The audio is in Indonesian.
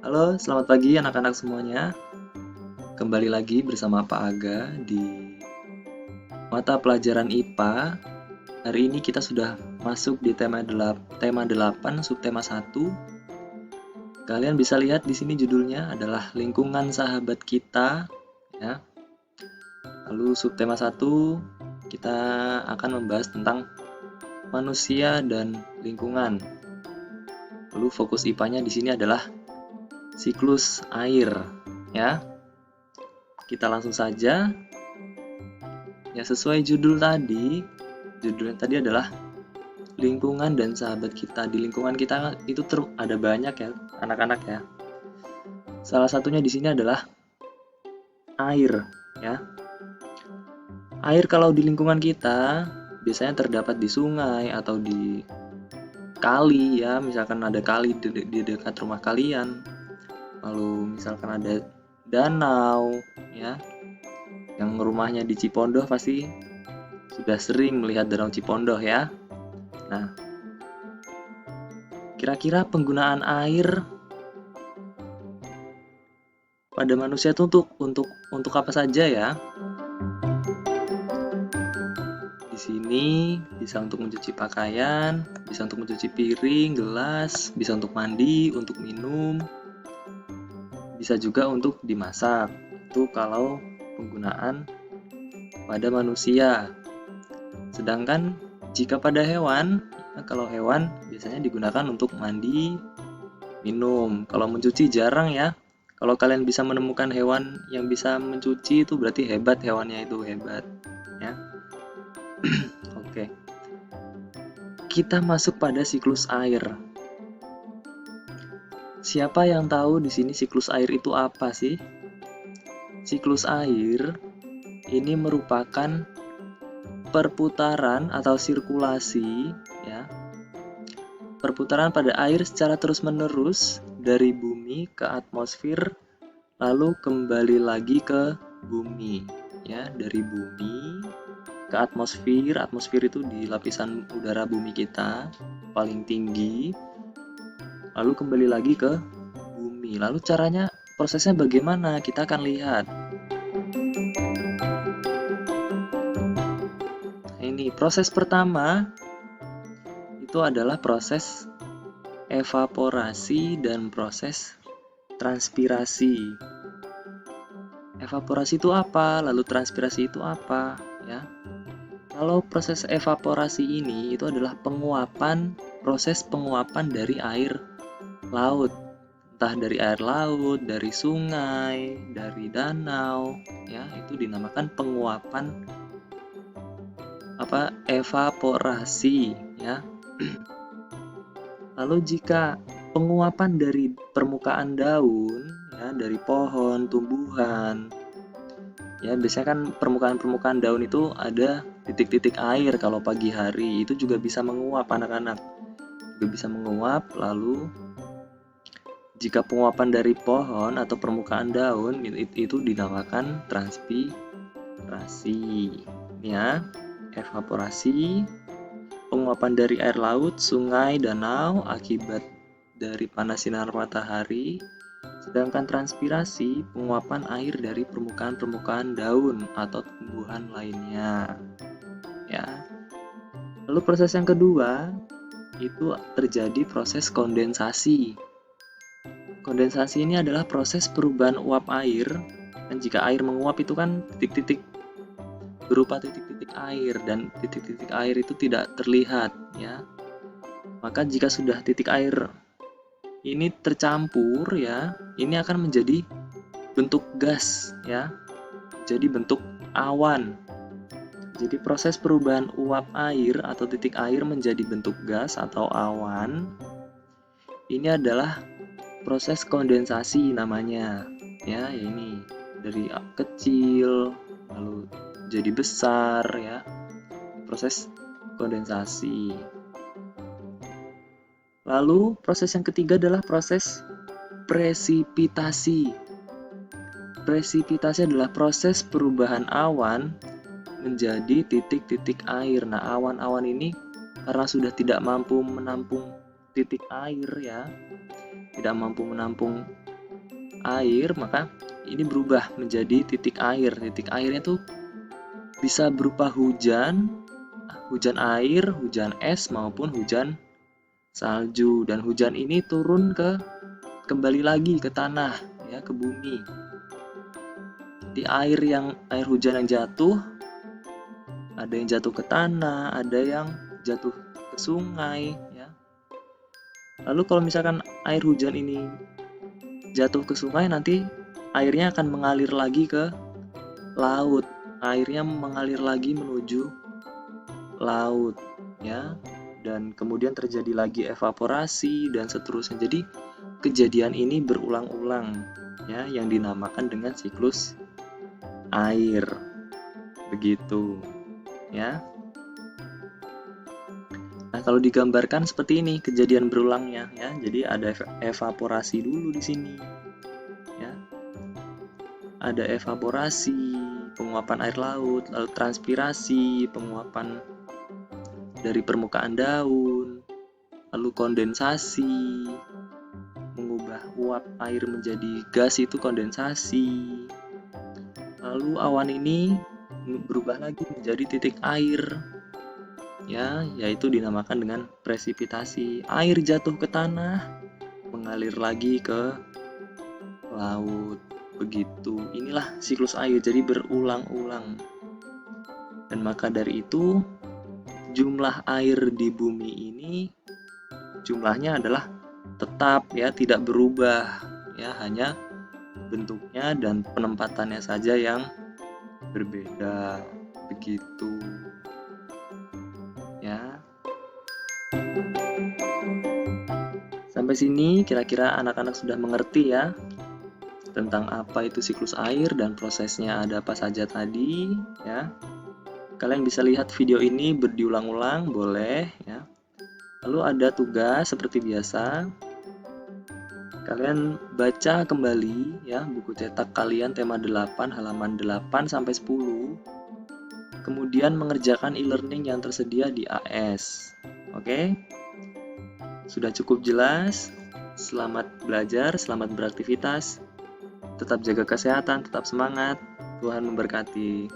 Halo, selamat pagi anak-anak semuanya. Kembali lagi bersama Pak Aga di mata pelajaran IPA. Hari ini kita sudah masuk di tema 8, subtema 1. Kalian bisa lihat di sini judulnya adalah lingkungan sahabat kita, ya. Lalu subtema 1 kita akan membahas tentang manusia dan lingkungan. Lalu fokus IPA-nya di sini adalah siklus air, ya. Kita langsung saja. Ya, sesuai judulnya tadi adalah lingkungan dan sahabat kita. Di lingkungan kita itu ada banyak ya, anak-anak ya. Salah satunya di sini adalah air, ya. Air kalau di lingkungan kita biasanya terdapat di sungai atau di kali ya, misalkan ada kali di dekat rumah kalian. Lalu misalkan ada danau ya. Yang rumahnya di Cipondoh pasti sudah sering melihat danau Cipondoh ya. Nah, kira-kira penggunaan air pada manusia itu untuk apa saja ya? Di sini bisa untuk mencuci pakaian, bisa untuk mencuci piring, gelas, bisa untuk mandi, untuk minum, bisa juga untuk dimasak. Itu kalau penggunaan pada manusia. Sedangkan jika pada hewan, kalau hewan biasanya digunakan untuk mandi, minum. Kalau mencuci jarang ya. Kalau kalian bisa menemukan hewan yang bisa mencuci itu berarti hebat, hewannya itu hebat ya. Oke. Kita masuk pada siklus air. Siapa yang tahu di sini siklus air itu apa sih? Siklus air ini merupakan perputaran atau sirkulasi ya. Perputaran pada air secara terus-menerus dari bumi ke atmosfer lalu kembali lagi ke bumi ya, dari bumi ke atmosfer. Atmosfer itu di lapisan udara bumi kita paling tinggi, lalu kembali lagi ke bumi. Lalu caranya, prosesnya bagaimana? Kita akan lihat. Ini proses pertama itu adalah proses evaporasi dan proses transpirasi. Evaporasi itu apa? Lalu transpirasi itu apa? Ya. Kalau proses evaporasi ini itu adalah proses penguapan dari air laut. Entah dari air laut, dari sungai, dari danau, ya, itu dinamakan penguapan evaporasi, ya. Lalu jika penguapan dari permukaan daun, ya, dari pohon, tumbuhan, ya biasanya kan permukaan daun itu ada titik-titik air kalau pagi hari, itu juga bisa menguap anak-anak, juga bisa menguap. Lalu jika penguapan dari pohon atau permukaan daun itu dinamakan transpirasi, ya. Evaporasi, penguapan dari air laut, sungai, danau akibat dari panas sinar matahari. Sedangkan transpirasi, penguapan air dari permukaan daun atau tumbuhan lainnya. Ya. Lalu proses yang kedua itu terjadi proses kondensasi. Kondensasi ini adalah proses perubahan uap air. Dan jika air menguap itu kan titik-titik berupa titik-titik air, dan titik-titik air itu tidak terlihat ya. Maka jika sudah titik air ini tercampur ya, ini akan menjadi bentuk gas ya. Jadi bentuk awan. Jadi proses perubahan uap air atau titik air menjadi bentuk gas atau awan ini adalah proses kondensasi namanya. Ya, ini dari kecil lalu jadi besar ya. Proses kondensasi. Lalu proses yang ketiga adalah proses presipitasi. Presipitasi adalah proses perubahan awan menjadi titik-titik air. Nah, awan-awan ini karena sudah tidak mampu menampung titik air ya, tidak mampu menampung air, maka ini berubah menjadi titik air. Titik airnya tuh bisa berupa hujan air, hujan es, maupun hujan salju. Dan hujan ini turun kembali lagi ke tanah, ya, ke bumi. Di air hujan yang jatuh, ada yang jatuh ke tanah, ada yang jatuh ke sungai, ya. Lalu kalau misalkan air hujan ini jatuh ke sungai, nanti airnya akan mengalir lagi ke laut. Airnya mengalir lagi menuju laut, ya. Dan kemudian terjadi lagi evaporasi dan seterusnya. Jadi kejadian ini berulang-ulang, ya, yang dinamakan dengan siklus air. Begitu, ya. Nah, kalau digambarkan seperti ini kejadian berulangnya, ya. Jadi ada evaporasi dulu di sini, ya. Ada evaporasi, penguapan air laut, lalu transpirasi, penguapan dari permukaan daun, lalu kondensasi, mengubah uap air menjadi gas, itu kondensasi. Lalu awan ini berubah lagi menjadi titik air, ya, yaitu dinamakan dengan presipitasi. Air jatuh ke tanah, mengalir lagi ke laut. Begitu. Inilah siklus air, jadi berulang-ulang. Dan maka dari itu, jumlah air di bumi ini jumlahnya adalah tetap, ya, tidak berubah, ya, hanya bentuknya dan penempatannya saja yang berbeda. Begitu, ya. Sampai sini kira-kira anak-anak sudah mengerti, ya, tentang apa itu siklus air dan prosesnya ada apa saja tadi, ya. Kalian bisa lihat video ini berulang-ulang, boleh, ya. Lalu ada tugas seperti biasa. Kalian baca kembali, ya, buku cetak kalian tema 8 halaman 8 sampai 10. Kemudian mengerjakan e-learning yang tersedia di AS. Oke? Sudah cukup jelas? Selamat belajar, selamat beraktivitas. Tetap jaga kesehatan, tetap semangat. Tuhan memberkati.